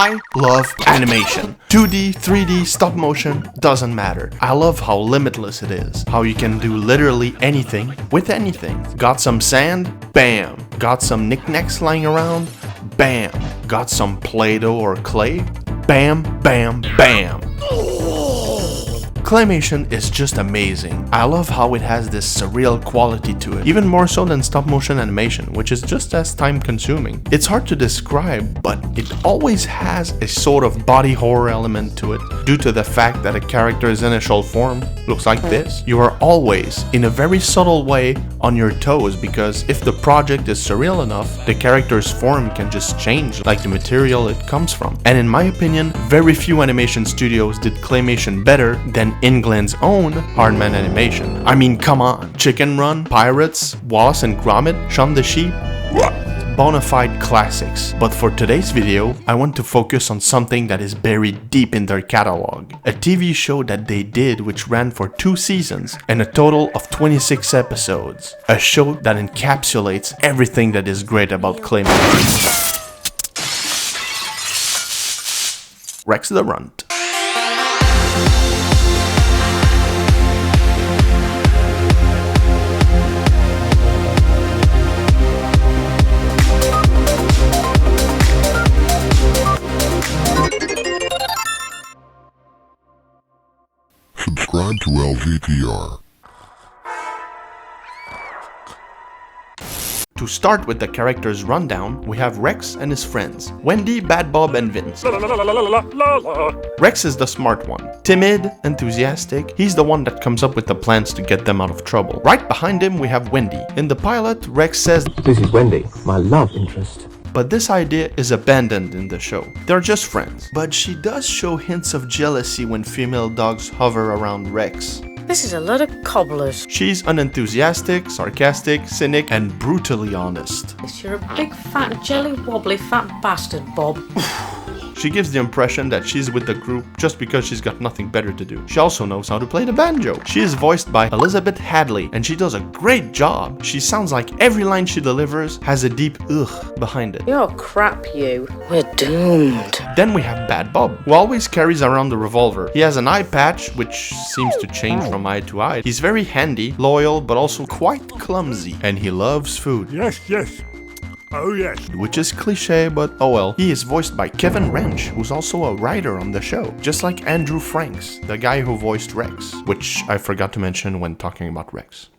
I love animation. 2D, 3D, stop motion, doesn't matter. I love how limitless it is. How you can do literally anything with anything. Got some sand? Bam. Got some knickknacks lying around? Bam. Got some Play-Doh or clay? Bam, bam, bam. Claymation is just amazing. I love how it has this surreal quality to it, even more so than stop motion animation, which is just as time consuming. It's hard to describe, but it always has a sort of body horror element to it, due to the fact that a character's initial form looks like this. You are always, in a very subtle way, on your toes, because if the project is surreal enough, the character's form can just change like the material it comes from. And in my opinion, very few animation studios did Claymation better than England's own Aardman animation. I mean, come on. Chicken Run, Pirates, Wallace and Gromit, Shaun the Sheep. Bonafide classics. But for today's video, I want to focus on something that is buried deep in their catalog. A TV show that they did which ran for 2 seasons and a total of 26 episodes. A show that encapsulates everything that is great about Claymation. Rex the Runt. Subscribe to LZTR. To start with the characters rundown, we have Rex and his friends, Wendy, Bad Bob, and Vince. Rex is the smart one. Timid, enthusiastic, he's the one that comes up with the plans to get them out of trouble. Right behind him we have Wendy. In the pilot, Rex says, "This is Wendy, my love interest." But this idea is abandoned in the show. They're just friends. But she does show hints of jealousy when female dogs hover around Rex. This is a lot of cobblers. She's unenthusiastic, sarcastic, cynic, and brutally honest. You're a big fat jelly wobbly fat bastard, Bob. She gives the impression that she's with the group just because she's got nothing better to do. She also knows how to play the banjo. She is voiced by Elizabeth Hadley, and she does a great job. She sounds like every line she delivers has a deep ugh behind it. You're crap, you. We're doomed. Then we have Bad Bob, who always carries around the revolver. He has an eye patch, which seems to change from eye to eye. He's very handy, loyal, but also quite clumsy. And he loves food. Yes. Oh yes. Which is cliche, but oh well. He is voiced by Kevin Wrench, who's also a writer on the show. Just like Andrew Franks, the guy who voiced Rex. Which I forgot to mention when talking about Rex.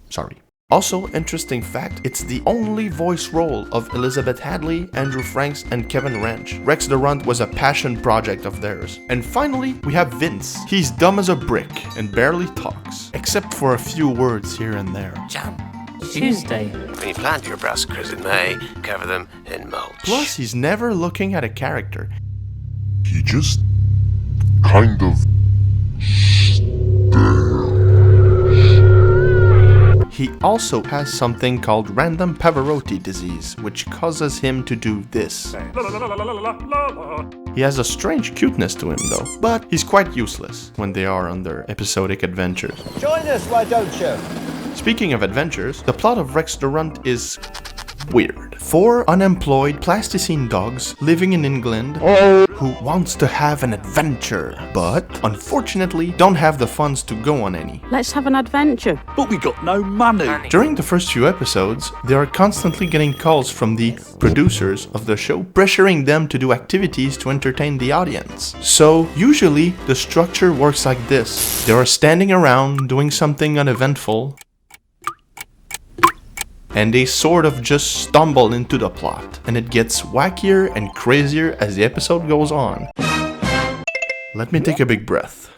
Sorry. Also, interesting fact, it's the only voice role of Elizabeth Hadley, Andrew Franks, and Kevin Wrench. Rex the Runt was a passion project of theirs. And finally, we have Vince. He's dumb as a brick and barely talks, except for a few words here and there. Jam. Tuesday. When you plant your brassicas in May, cover them in mulch. Plus, he's never looking at a character. He just kind of He also has something called random Pavarotti disease, which causes him to do this. He has a strange cuteness to him though, but he's quite useless when they are on their episodic adventures. Join us, why don't you? Speaking of adventures, the plot of Rex the Runt is weird. 4 unemployed plasticine dogs living in England who wants to have an adventure, but unfortunately don't have the funds to go on any. Let's have an adventure. But we got no money. During the first few episodes, they are constantly getting calls from the producers of the show, pressuring them to do activities to entertain the audience. So usually the structure works like this. They are standing around doing something uneventful, and they sort of just stumble into the plot, and it gets wackier and crazier as the episode goes on. Let me take a big breath.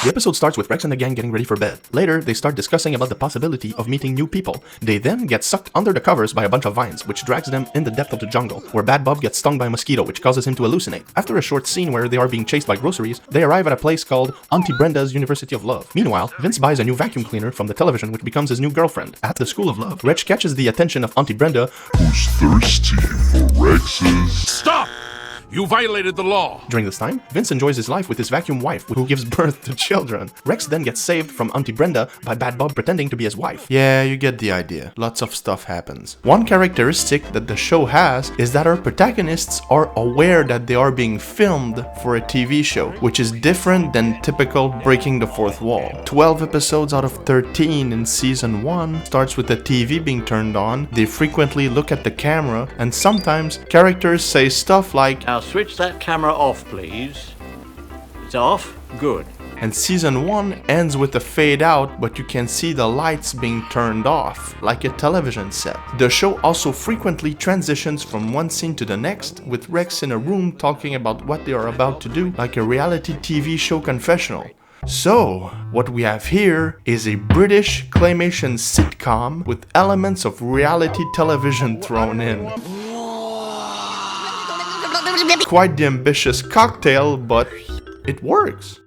The episode starts with Rex and the gang getting ready for bed. Later, they start discussing about the possibility of meeting new people. They then get sucked under the covers by a bunch of vines, which drags them in the depth of the jungle, where Bad Bob gets stung by a mosquito, which causes him to hallucinate. After a short scene where they are being chased by groceries, they arrive at a place called Auntie Brenda's University of Love. Meanwhile, Vince buys a new vacuum cleaner from the television, which becomes his new girlfriend. At the School of Love, Reg catches the attention of Auntie Brenda, who's thirsty for Rex's. Stop! You violated the law. During this time, Vince enjoys his life with his vacuum wife, who gives birth to children. Rex then gets saved from Auntie Brenda by Bad Bob pretending to be his wife. Yeah, you get the idea. Lots of stuff happens. One characteristic that the show has is that our protagonists are aware that they are being filmed for a TV show, which is different than typical breaking the fourth wall. 12 episodes out of 13 in season 1 starts with the TV being turned on, they frequently look at the camera, and sometimes characters say stuff like, "Now switch that camera off, please." It's off? Good. and season 1 ends with a fade out, but you can see the lights being turned off, like a television set. The show also frequently transitions from one scene to the next, with Rex in a room talking about what they are about to do, like a reality TV show confessional. So, what we have here is a British claymation sitcom with elements of reality television thrown in. Quite the ambitious cocktail, but it works.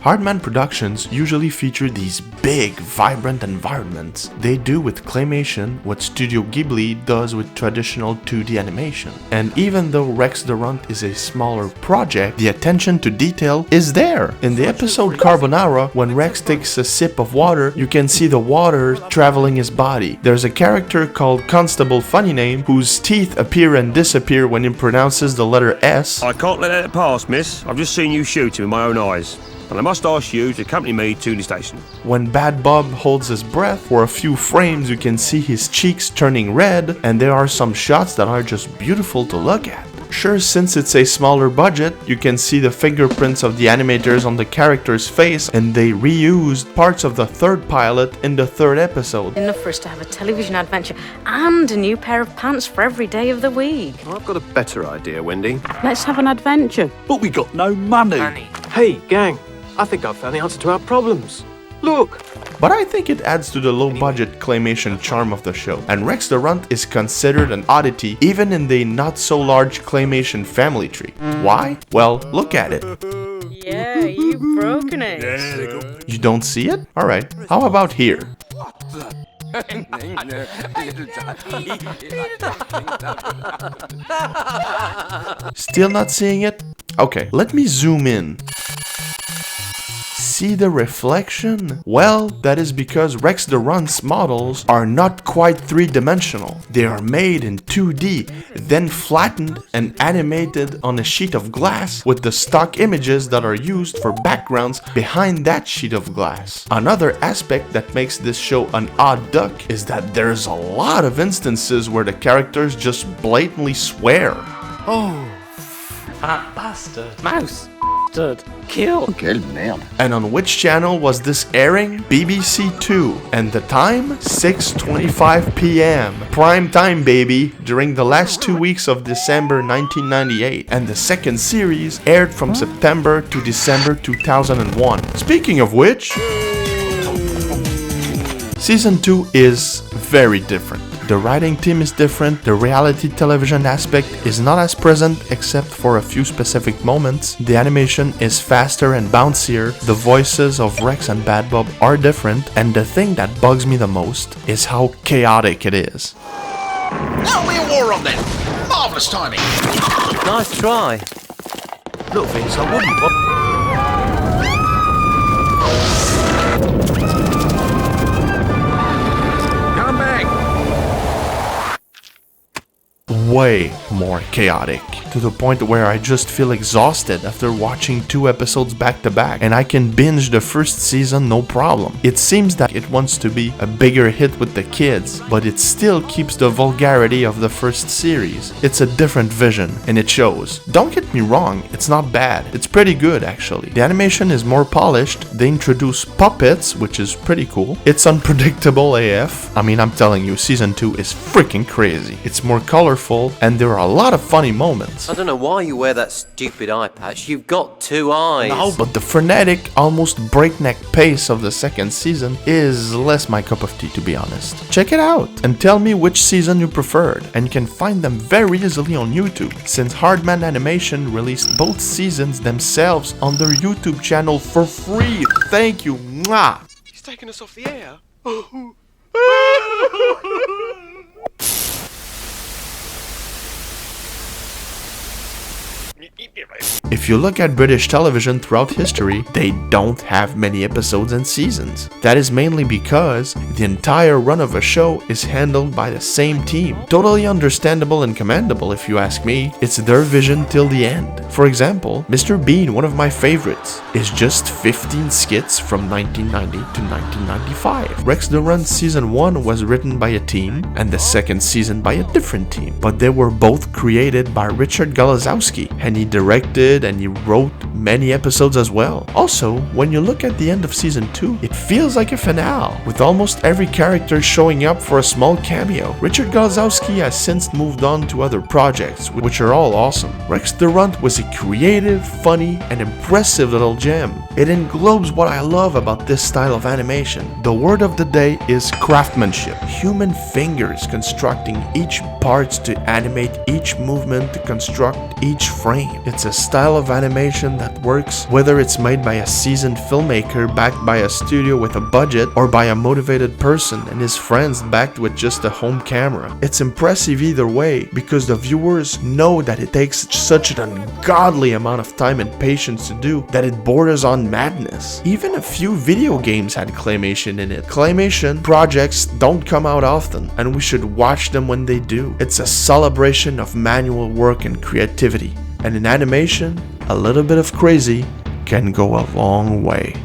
Aardman Productions usually feature these big, vibrant environments. They do with claymation what Studio Ghibli does with traditional 2D animation. And even though Rex the Runt is a smaller project, the attention to detail is there. In the episode Carbonara, when Rex takes a sip of water, you can see the water traveling his body. There's a character called Constable Funny Name whose teeth appear and disappear when he pronounces the letter S. I can't let that pass, miss. I've just seen you shoot him with my own eyes. And I must ask you to accompany me to the station. When Bad Bob holds his breath, for a few frames you can see his cheeks turning red, and there are some shots that are just beautiful to look at. Sure, since it's a smaller budget, you can see the fingerprints of the animators on the character's face, and they reused parts of the third pilot in the third episode. Enough for us to have a television adventure and a new pair of pants for every day of the week. I've got a better idea, Wendy. Let's have an adventure. But we got no money. Hey, gang, I think I've found the answer to our problems. Look! But I think it adds to the low-budget claymation charm of the show, and Rex the Runt is considered an oddity even in the not-so-large claymation family tree. Why? Well, look at it. Yeah, you've broken it. You don't see it? Alright, how about here? Still not seeing it? Okay, let me zoom in. See the reflection? Well, that is because Rex the Runt's models are not quite three-dimensional. They are made in 2D, then flattened and animated on a sheet of glass with the stock images that are used for backgrounds behind that sheet of glass. Another aspect that makes this show an odd duck is that there's a lot of instances where the characters just blatantly swear. Oh, fat bastard. Mouse. Kill. And on which channel was this airing? BBC 2. And the time? 6:25 p.m. Prime time, baby, during the last 2 weeks of December 1998. And the second series aired from September to December 2001. Speaking of which, Season 2 is very different. The writing team is different, the reality television aspect is not as present except for a few specific moments, the animation is faster and bouncier, the voices of Rex and Bad Bob are different, and the thing that bugs me the most is how chaotic it is. That'll be a war on then! Marvellous timing! Nice try. Look, Vince, I wouldn't. Way more chaotic, to the point where I just feel exhausted after watching 2 episodes back to back, and I can binge the first season no problem. It seems that it wants to be a bigger hit with the kids, but it still keeps the vulgarity of the first series. It's a different vision, and it shows. Don't get me wrong, it's not bad. It's pretty good actually. The animation is more polished, they introduce puppets, which is pretty cool. It's unpredictable AF. I mean, I'm telling you, season 2 is freaking crazy. It's more colorful, and there are a lot of funny moments. I don't know why you wear that stupid eye patch. You've got 2 eyes. No, but the frenetic, almost breakneck pace of the second season is less my cup of tea, to be honest. Check it out and tell me which season you preferred, and you can find them very easily on YouTube, since Aardman Animation released both seasons themselves on their YouTube channel for free. Thank you. Mwah. He's taking us off the air. If you look at British television throughout history, they don't have many episodes and seasons. That is mainly because the entire run of a show is handled by the same team. Totally understandable and commendable if you ask me. It's their vision till the end. For example, Mr. Bean, one of my favorites, is just 15 skits from 1990 to 1995. Rex the Run season 1 was written by a team and the second season by a different team, but they were both created by Richard Golozowski, and he directed and he wrote many episodes as well. Also, when you look at the end of season 2, it feels like a finale, with almost every character showing up for a small cameo. Richard Golozowski has since moved on to other projects, which are all awesome. Rex the Runt was a creative, funny, and impressive little gem. It englobes what I love about this style of animation. The word of the day is craftsmanship. Human fingers constructing each parts to animate each movement to construct each frame. It's a style of animation that works whether it's made by a seasoned filmmaker backed by a studio with a budget or by a motivated person and his friends backed with just a home camera. It's impressive either way because the viewers know that it takes such an ungodly amount of time and patience to do that it borders on madness. Even a few video games had claymation in it. Claymation projects don't come out often and we should watch them when they do. It's a celebration of manual work and creativity. And in animation, a little bit of crazy can go a long way.